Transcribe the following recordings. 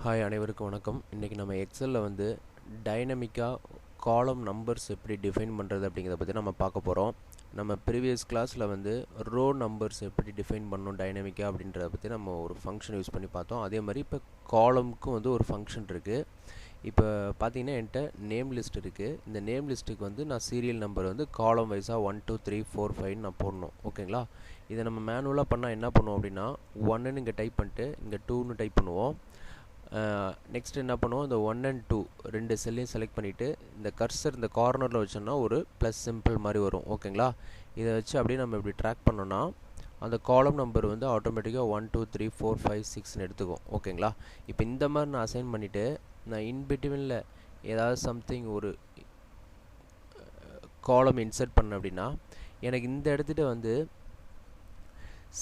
Hi அனைவருக்கும் வணக்கம். இன்றைக்கி நம்ம எக்ஸலில் வந்து டைனமிக்காக காலம் நம்பர்ஸ் எப்படி டிஃபைன் பண்ணுறது அப்படிங்கிறத பற்றி நம்ம பார்க்க போகிறோம். நம்ம ப்ரீவியஸ் கிளாஸில் வந்து ரோ நம்பர்ஸ் எப்படி டிஃபைன் பண்ணணும் டைனமிக்காக அப்படின்றத பற்றி நம்ம ஒரு ஃபங்க்ஷன் யூஸ் பண்ணி பார்த்தோம். அதே மாதிரி இப்போ காலமுக்கும் வந்து ஒரு ஃபங்க்ஷன் இருக்குது. இப்போ பார்த்தீங்கன்னா என்கிட்ட நேம் லிஸ்ட் இருக்குது. இந்த நேம் லிஸ்ட்டுக்கு வந்து நான் சீரியல் நம்பர் வந்து காலம் வைஸாக 1 2 3 4 5 நான் போடணும். ஓகேங்களா? இதை நம்ம மேனுவலாக பண்ணால் என்ன பண்ணுவோம் அப்படின்னா 1ன்னு இங்கே டைப் பண்ணிட்டு இங்கே 2ன்னு டைப் பண்ணுவோம். நெக்ஸ்ட் என்ன பண்ணுவோம், இந்த 1 and 2 ரெண்டு செல்லையும் செலக்ட் பண்ணிவிட்டு இந்த கர்சர் இந்த கார்னரில் வச்சோன்னா ஒரு ப்ளஸ் சிம்பிள் மாதிரி வரும். ஓகேங்களா? இதை வச்சு அப்படியே நம்ம இப்படி ட்ராக் பண்ணோன்னா அந்த காலம் நம்பர் வந்து ஆட்டோமேட்டிக்காக 1 2 3 4 5 6ன்னு எடுத்துக்கும். ஓகேங்களா? இப்போ இந்த மாதிரி நான் அசைன் பண்ணிவிட்டு நான் இன்பிட்வீனில் ஏதாவது சம்திங் ஒரு காலம் இன்சர்ட் பண்ணேன் அப்படின்னா எனக்கு இந்த இடத்துல வந்து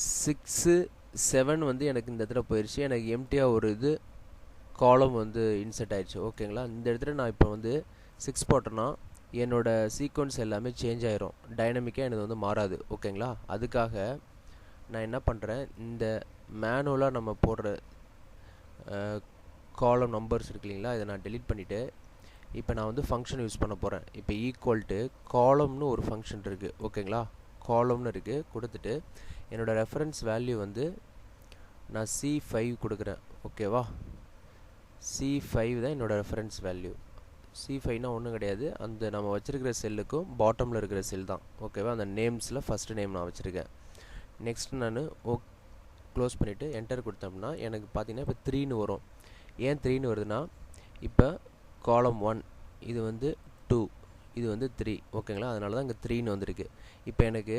6 7 வந்து எனக்கு இந்த இடத்துல போயிடுச்சு. எனக்கு எம்டியாக ஒரு இது காலம் வந்து இன்சர்ட் ஆயிடுச்சு. ஓகேங்களா? இந்த இடத்துல நான் இப்போ வந்து 6 போட்டேன்னா என்னோடய சீக்வன்ஸ் எல்லாமே சேஞ்ச் ஆயிரும். டைனமிக்காக எனக்கு வந்து மாறாது. ஓகேங்களா? அதுக்காக நான் என்ன பண்ணுறேன், இந்த மேனுவலாக நம்ம போடுற காலம் நம்பர்ஸ் இருக்கு இல்லைங்களா, இதை நான் டெலீட் பண்ணிவிட்டு இப்போ நான் வந்து ஃபங்க்ஷன் யூஸ் பண்ண போகிறேன். இப்போ ஈக்குவல் டு காலம்னு ஒரு ஃபங்க்ஷன் இருக்குது. ஓகேங்களா? காலம்னு இருக்குது. கொடுத்துட்டு என்னோடய ரெஃபரன்ஸ் வேல்யூ வந்து நான் C5 கொடுக்குறேன். ஓகேவா? C5 தான் என்னோடய ரெஃபரன்ஸ் வேல்யூ. C5னா ஒன்றும் கிடையாது, அந்த நம்ம வச்சுருக்கிற செல்லுக்கும் பாட்டமில் இருக்கிற செல் தான். ஓகேவா? அந்த நேம்ஸில் ஃபஸ்ட்டு நேம் நான் வச்சுருக்கேன். நெக்ஸ்ட் நான் க்ளோஸ் பண்ணிவிட்டு என்டர் கொடுத்தோம்னா எனக்கு பார்த்தீங்கன்னா இப்போ 3ன்னு வரும். ஏன் 3ன்னு வருதுன்னா இப்போ காலம் 1 இது வந்து 2 இது வந்து 3. ஓகேங்களா? அதனால தான் இங்கே 3ன்னு வந்திருக்கு. இப்போ எனக்கு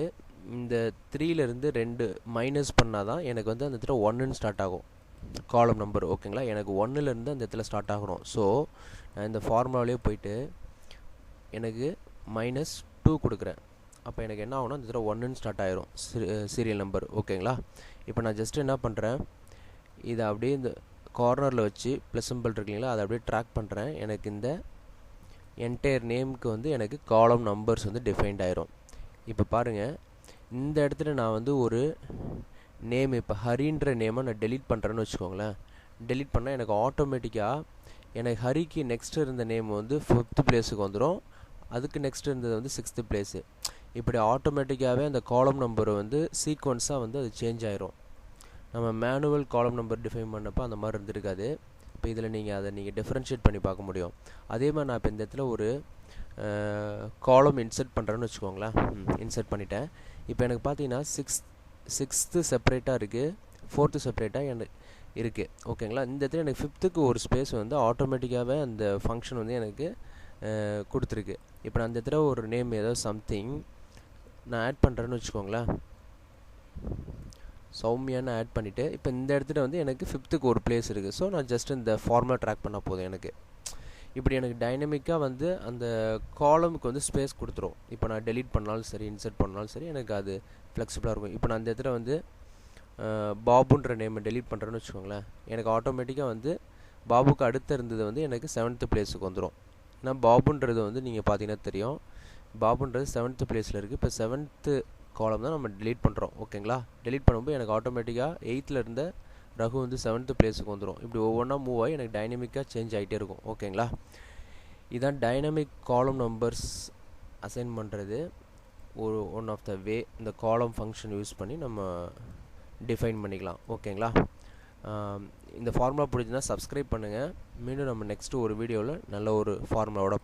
இந்த 3லேருந்து 2 மைனஸ் பண்ணால் தான் எனக்கு வந்து அந்த இடத்துல 1ன்னு ஸ்டார்ட் ஆகும் காலம் நம்பர். ஓகேங்களா? எனக்கு 1லேருந்து அந்த இடத்துல ஸ்டார்ட் ஆகணும். ஸோ நான் இந்த ஃபார்முலாவிலே போயிட்டு எனக்கு -2 கொடுக்குறேன். அப்போ எனக்கு என்ன ஆகும்னா இந்த இடத்துல 1ன்னு ஸ்டார்ட் ஆயிரும் சீரியல் நம்பர். ஓகேங்களா? இப்போ நான் ஜஸ்ட் என்ன பண்ணுறேன், இதை அப்படியே இந்த கார்னரில் வச்சு ப்ளஸ் சிம்பிள் இருக்கு இல்லைங்களா, அதை அப்படியே ட்ராக் பண்ணுறேன். எனக்கு இந்த என்டையர் நேமுக்கு வந்து எனக்கு காலம் நம்பர்ஸ் வந்து டிஃபைன்ட் ஆயிரும். இப்போ பாருங்கள், இந்த இடத்துல நான் வந்து ஒரு நேம் இப்போ ஹரின்ற நேமை நான் டெலீட் பண்ணுறேன்னு வச்சுக்கோங்களேன். டெலீட் பண்ணால் எனக்கு ஆட்டோமேட்டிக்காக எனக்கு ஹரிக்கு நெக்ஸ்ட் இருந்த நேம் வந்து 5th பிளேஸுக்கு வந்துடும். அதுக்கு நெக்ஸ்ட் இருந்தது வந்து 6th பிளேஸு. இப்படி ஆட்டோமேட்டிக்காகவே அந்த காலம் நம்பரை வந்து சீக்வன்ஸாக வந்து அது சேஞ்ச் ஆயிரும். நம்ம மேனுவல் காலம் நம்பர் டிஃபைன் பண்ணப்போ அந்த மாதிரி இருந்திருக்காது. இப்போ இதில் அதை நீங்கள் டிஃப்ரென்ஷியேட் பண்ணி பார்க்க முடியும். அதே மாதிரி நான் இப்போ இந்த இடத்துல ஒரு காலம் இன்சர்ட் பண்ணுறேன்னு வச்சுக்கோங்களேன். இன்சர்ட் பண்ணிட்டேன். இப்போ எனக்கு பார்த்தீங்கன்னா 6th செப்பரேட்டாக இருக்குது, 4th செப்பரேட்டாக எனக்கு இருக்குது. ஓகேங்களா? இந்த இடத்துல எனக்கு 5th ஒரு ஸ்பேஸ் வந்து ஆட்டோமேட்டிக்காகவே அந்த ஃபங்க்ஷன் வந்து எனக்கு கொடுத்துருக்கு. இப்போ நான் அந்த இடத்துல ஒரு நேம் ஏதோ சம்திங் நான் ஆட் பண்ணுறேன்னு வச்சுக்கோங்களேன். சௌமியான்னு ஆட் பண்ணிவிட்டு இப்போ இந்த இடத்துல வந்து எனக்கு 5th ஒரு பிளேஸ் இருக்குது. ஸோ நான் ஜஸ்ட் இந்த ஃபார்முலா ட்ராக் பண்ணால் போதும். எனக்கு இப்படி எனக்கு டைனமிக்காக வந்து அந்த காலமுக்கு வந்து ஸ்பேஸ் கொடுத்துரும். இப்போ நான் டெலீட் பண்ணாலும் சரி, இன்சர்ட் பண்ணாலும் சரி, எனக்கு அது ஃப்ளெக்சிபிளாக இருக்கும். இப்போ நான் அந்த இடத்துல வந்து பாபுன்ற நேமை டெலீட் பண்ணுறேன்னு வச்சுக்கோங்களேன். எனக்கு ஆட்டோமேட்டிக்காக வந்து பாபுக்கு அடுத்து இருந்தது வந்து எனக்கு 7th பிளேஸுக்கு வந்துடும். ஏன்னா பாபுன்றது வந்து நீங்கள் பார்த்தீங்கன்னா தெரியும், பாபுன்றது 7th பிளேஸில் இருக்குது. இப்போ 7th காலம் தான் நம்ம டெலீட் பண்ணுறோம். ஓகேங்களா? டெலீட் பண்ணும்போது எனக்கு ஆட்டோமேட்டிக்காக 8th இருந்த ரகு வந்து 7th பிளேஸுக்கு வந்துடும். இப்படி ஒவ்வொன்றா மூவ் ஆகி எனக்கு டைனமிக்காக சேஞ்ச் ஆகிட்டே இருக்கும். ஓகேங்களா? இதுதான் டைனமிக் காலம் நம்பர்ஸ் அசைன் பண்ணுறது ஒரு ஒன் ஆஃப் த வே. இந்த காலம் ஃபங்க்ஷன் யூஸ் பண்ணி நம்ம டிஃபைன் பண்ணிக்கலாம். ஓகேங்களா? இந்த ஃபார்முலா பிடிச்சிருந்தா சப்ஸ்கிரைப் பண்ணுங்கள். மீண்டும் நம்ம நெக்ஸ்ட்டு ஒரு வீடியோவில் நல்ல ஒரு ஃபார்முலாவோட